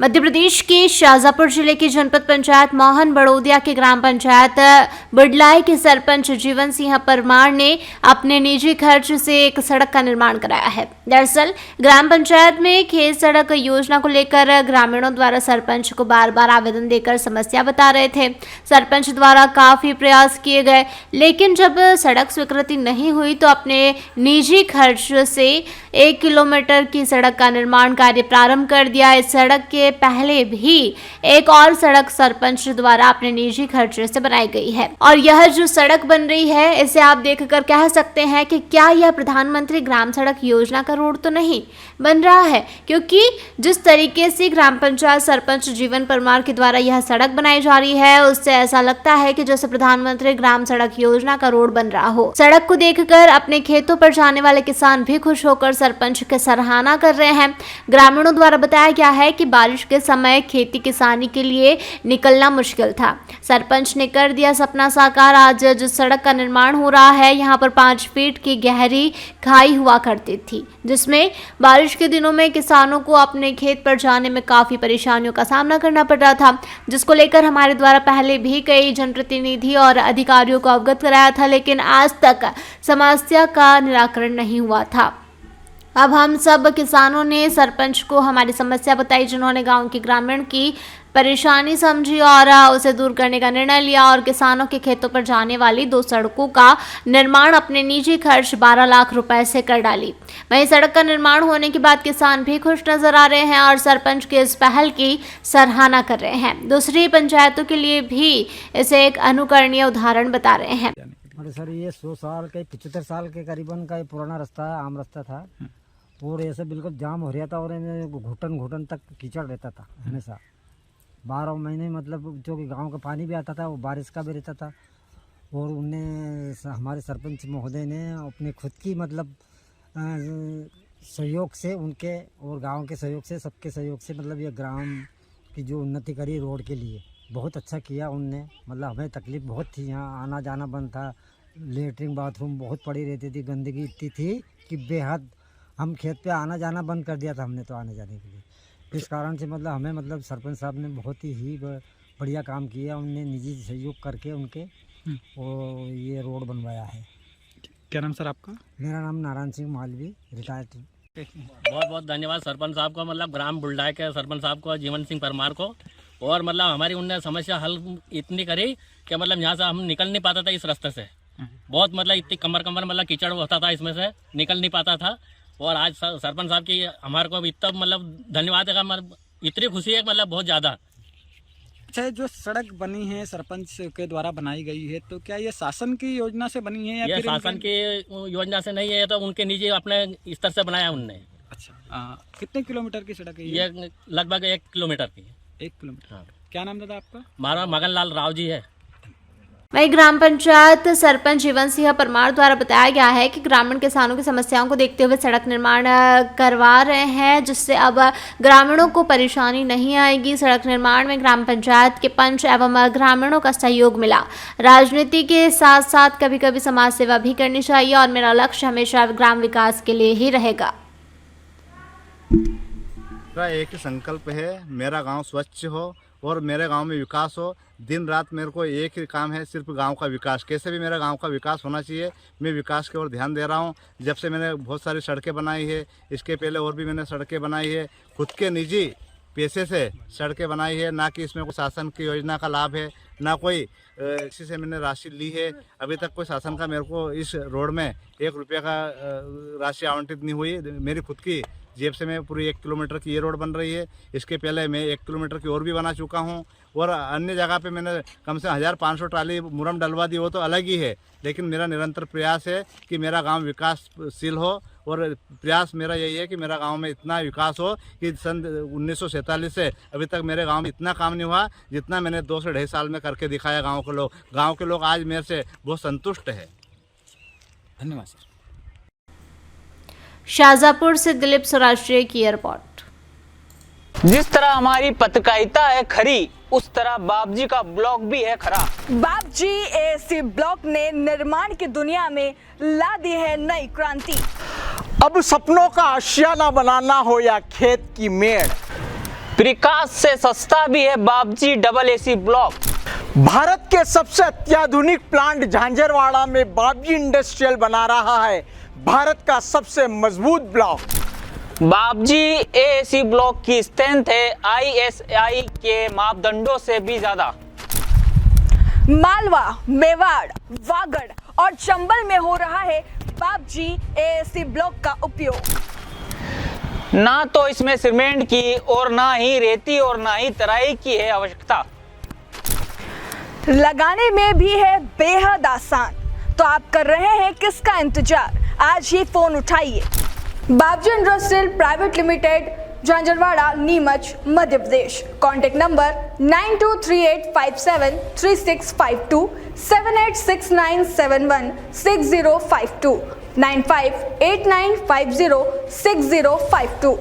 मध्य प्रदेश के शाजापुर जिले की जनपद पंचायत मोहन बड़ौदिया के ग्राम पंचायत बुडलाई के सरपंच जीवन सिंह परमार ने अपने निजी खर्च से एक सड़क का निर्माण कराया है। दरअसल ग्राम पंचायत में खेत सड़क योजना को लेकर ग्रामीणों द्वारा सरपंच को बार बार आवेदन देकर समस्या बता रहे थे। सरपंच द्वारा काफी प्रयास किए गए, लेकिन जब सड़क स्वीकृति नहीं हुई तो अपने निजी खर्च से 1 किलोमीटर की सड़क का निर्माण कार्य प्रारंभ कर दिया। इस सड़क के पहले भी एक और सड़क सरपंच द्वारा अपने निजी खर्चे से बनाई गई है और यह जो सड़क बन रही है इसे आप देखकर कह सकते हैं कि क्या यह प्रधानमंत्री ग्राम सड़क योजना का रोड तो नहीं बन रहा है, क्योंकि जिस तरीके से ग्राम पंचायत सरपंच जीवन परमार के द्वारा यह सड़क बनाई जा रही है उससे ऐसा लगता है कि जैसे प्रधानमंत्री ग्राम सड़क योजना का रोड बन रहा हो। सड़क को देखकर अपने खेतों पर जाने वाले किसान भी खुश होकर सरपंच की सराहना कर रहे हैं। ग्रामीणों द्वारा बताया गया है कि बारिश के समय खेती किसानी के लिए निकलना मुश्किल था, सरपंच ने कर दिया सपना साकार। आज जिस सड़क का निर्माण हो रहा है यहाँ पर 5 फीट की गहरी खाई हुआ करती थी, जिसमें बारिश के दिनों में किसानों को अपने खेत पर जाने में काफी परेशानियों का सामना करना पड़ रहा था, जिसको लेकर हमारे द्वारा पहले भी कई जनप्रतिनिधि और अधिकारियों को अवगत कराया था, लेकिन आज तक समस्या का निराकरण नहीं हुआ था। अब हम सब किसानों ने सरपंच को हमारी समस्या बताई, जिन्होंने गांव के ग्रामीण की परेशानी समझी और उसे दूर करने का निर्णय लिया और किसानों के खेतों पर जाने वाली 2 सड़कों का निर्माण अपने निजी खर्च 12 लाख रुपए से कर डाली। वहीं सड़क का निर्माण होने के बाद किसान भी खुश नजर आ रहे हैं और सरपंच के इस पहल की सराहना कर रहे हैं। दूसरी पंचायतों के लिए भी इसे एक अनुकरणीय उदाहरण बता रहे हैं। अरे सर, ये 100 साल के 75 साल के करीबन का ये पुराना रास्ता है, आम रास्ता था और ऐसे बिल्कुल जाम हो रहा था और घुटन घुटन तक कीचड़ रहता था हमेशा 12 महीने, मतलब जो कि गांव का पानी भी आता था वो बारिश का भी रहता था। और उनने हमारे सरपंच महोदय ने अपने खुद की मतलब सहयोग से, उनके और गांव के सहयोग से, सबके सहयोग से मतलब ये ग्राम की जो उन्नति करी रोड के लिए बहुत अच्छा किया उनने। मतलब हमें तकलीफ़ बहुत थी, यहाँ आना जाना बंद था, लेटरिन बाथरूम बहुत पड़ी रहती थी, गंदगी इतनी थी कि बेहद हम खेत पे आना जाना बंद कर दिया था हमने तो आने जाने के लिए। इस कारण से मतलब हमें मतलब सरपंच साहब ने बहुत ही बढ़िया काम किया, उनने निजी सहयोग करके उनके और ये रोड बनवाया है। क्या नाम सर आपका? मेरा नाम नारायण सिंह मालवी, रिटायर्ड। बहुत बहुत धन्यवाद सरपंच साहब को, मतलब ग्राम बुल्डाई के सरपंच साहब को, जीवन सिंह परमार को। और मतलब हमारी उनने समस्या हल इतनी करी कि मतलब यहाँ से हम निकल नहीं पाता था इस रास्ते से, बहुत मतलब इतनी कमर मतलब कीचड़ होता था, इसमें से निकल नहीं पाता था। और आज सरपंच साहब की हमारे को इतना मतलब धन्यवाद है, इतनी खुशी है मतलब बहुत ज़्यादा। अच्छा, जो सड़क बनी है सरपंच के द्वारा बनाई गई है, तो क्या ये शासन की योजना से बनी है या ये फिर शासन की योजना से नहीं है, तो उनके निजी अपने स्तर से बनाया उनने। अच्छा, कितने किलोमीटर की सड़क है ये लगभग 1 किलोमीटर की। 1 किलोमीटर। हाँ। क्या नाम दादा आपका? हमारा मगनलाल राव जी है। वहीं ग्राम पंचायत सरपंच जीवन सिंह परमार द्वारा बताया गया है कि ग्रामीण किसानों की समस्याओं को देखते हुए सड़क निर्माण करवा रहे हैं, जिससे अब ग्रामीणों को परेशानी नहीं आएगी। सड़क निर्माण में ग्राम पंचायत के पंच एवं ग्रामीणों का सहयोग मिला। राजनीति के साथ साथ कभी कभी समाज सेवा भी करनी चाहिए और मेरा लक्ष्य हमेशा ग्राम विकास के लिए ही रहेगा। एक ही संकल्प है, मेरा गांव स्वच्छ हो और मेरे गांव में विकास हो। दिन रात मेरे को एक ही काम है, सिर्फ गांव का विकास। कैसे भी मेरा गांव का विकास होना चाहिए, मैं विकास की ओर ध्यान दे रहा हूं। जब से मैंने बहुत सारी सड़कें बनाई है, इसके पहले और भी मैंने सड़कें बनाई है, खुद के निजी पैसे से सड़कें बनाई है, ना कि इसमें कोई शासन की योजना का लाभ है, ना कोई किसी से मैंने राशि ली है। अभी तक कोई शासन का मेरे को इस रोड में 1 रुपये का राशि आवंटित नहीं हुई। मेरी खुद की जेब से मैं पूरी 1 किलोमीटर की ये रोड बन रही है। इसके पहले मैं 1 किलोमीटर की और भी बना चुका हूँ और अन्य जगह पे मैंने कम से 1500 ट्राली मुरम डलवा दी, वो तो अलग ही है। लेकिन मेरा निरंतर प्रयास है कि मेरा गांव विकासशील हो और प्रयास मेरा यही है कि मेरा गांव में इतना विकास हो कि सन 1947 से अभी तक मेरे गांव में इतना काम नहीं हुआ जितना मैंने 2 से 2.5 साल में करके दिखाया। गाँव के लोग आज मेरे से बहुत संतुष्ट है। धन्यवाद सर। शाजापुर से दिलीप सौराष्ट्रीय की रिपोर्ट। जिस तरह हमारी पत्रकारिता है खरी, उस तरह बाबजी का ब्लॉग भी है खरा। बाबजी एसी ब्लॉग ने निर्माण की दुनिया में ला दी है नई क्रांति। अब सपनों का आशियाना बनाना हो या खेत की मेड़, प्रकाश से सस्ता भी है बाबजी डबल एसी ब्लॉक। भारत के सबसे अत्याधुनिक प्लांट झांझरवाड़ा में बाबजी इंडस्ट्रियल बना रहा है भारत का सबसे मजबूत ब्लॉक। बाबजी एसी ब्लॉक की स्ट्रेंथ है ISI के मापदंडों से भी ज्यादा। मालवा, मेवाड़, वागड़ और चंबल में हो रहा है बाबजी एसी ब्लॉक का उपयोग। ना तो इसमें सीमेंट की और ना ही रेती और ना ही तराई की है आवश्यकता। लगाने में भी है बेहद आसान। तो आप कर रहे हैं किसका इंतजार? आज ही फोन उठाइए। Babji industrial private limited, Jhanjharwada, Neemuch, Madhya Pradesh. Contact number 9238573652, 7869716052, 9589506052।